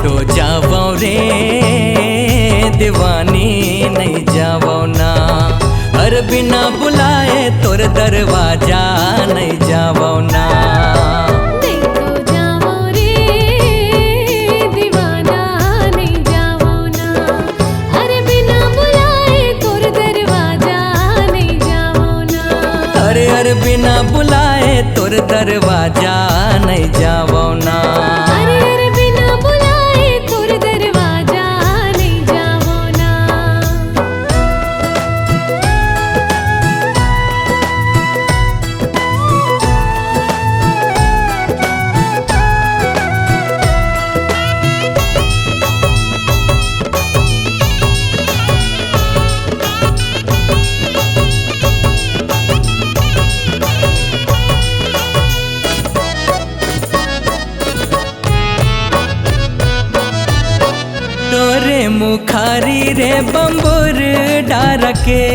तो जावो रे दीवानी नहीं जावो ना, हर बिना बुलाए तोर दरवाजा नहीं जावो ना। अरे बिना बुलाए तोर दरवाजा नहीं जावो ना। अरे बिना बुलाए तोर दरवाजा नहीं जावो ना। तोरे मुखारी रे बम्बुर डार के,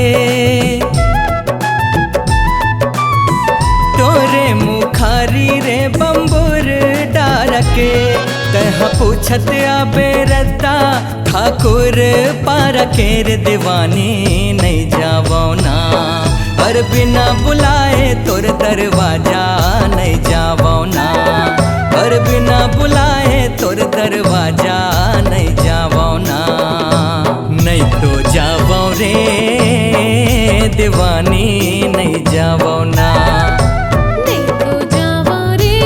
तोरे मुखारी रे बम्बुर डार के, तह पूछत आबे रद्दा ठाकुर पार के रे दीवानी नहीं जावो ना। हर बिना बुलाए तोर दरवाजा नहीं जावो ना, हर बिना बुलाए तोर दरवाजा नहीं जावो ना। नहीं तो जावो रे दीवानी नहीं जावो ना। नहीं तो जावो रे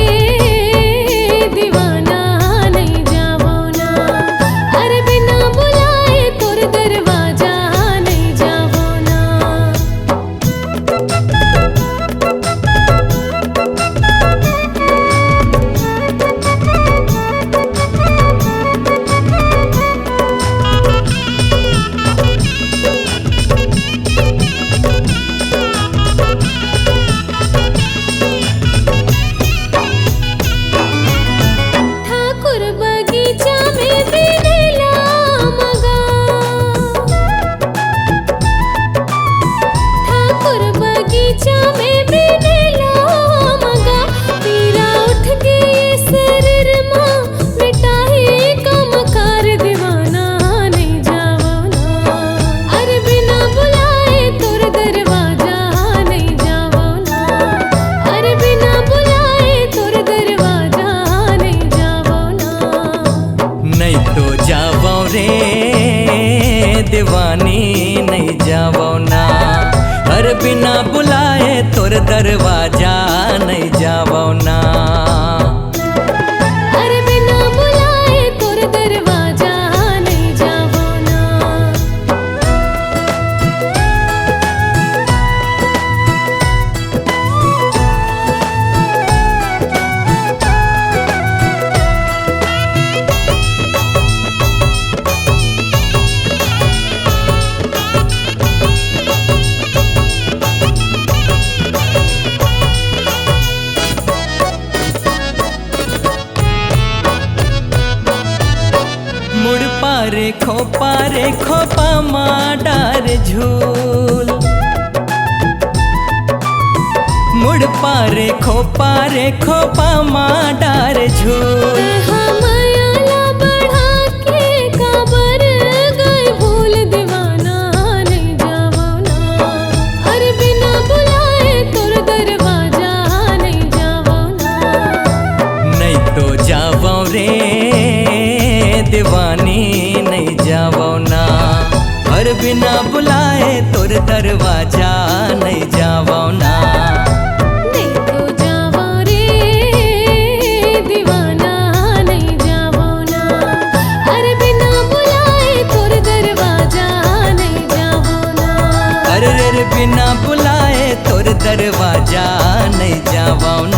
दीवाना नहीं जावो ना। अरे बिना बुलाए तोर दरवाजा नहीं जावो ना। दीवानी नहीं जावो ना, हर बिना बुलाए तोर दरवाजा नहीं जावो ना। अरे बिना बुलाए तोर दरवाजा नहीं जावो ना। रे खोपा माडार झूल, मुड़ पारे खोपा माडार झूल। मायाला बढ़ा के काबर गए भूल दीवाना नहीं जावो ना। अरे बिना बुलाए तोर दरवाजा नहीं जावो ना। नहीं तो जावो रे दीवानी नहीं जावो ना, हर बिना बुलाए तोर दरवाजा नहीं जावो ना। नहीं तो जावो रे दीवाना नहीं जावो ना। अरे बिना बुलाए तोर दरवाजा नहीं जावो ना। अरे बिना बुलाए तोर दरवाजा नहीं जावो ना।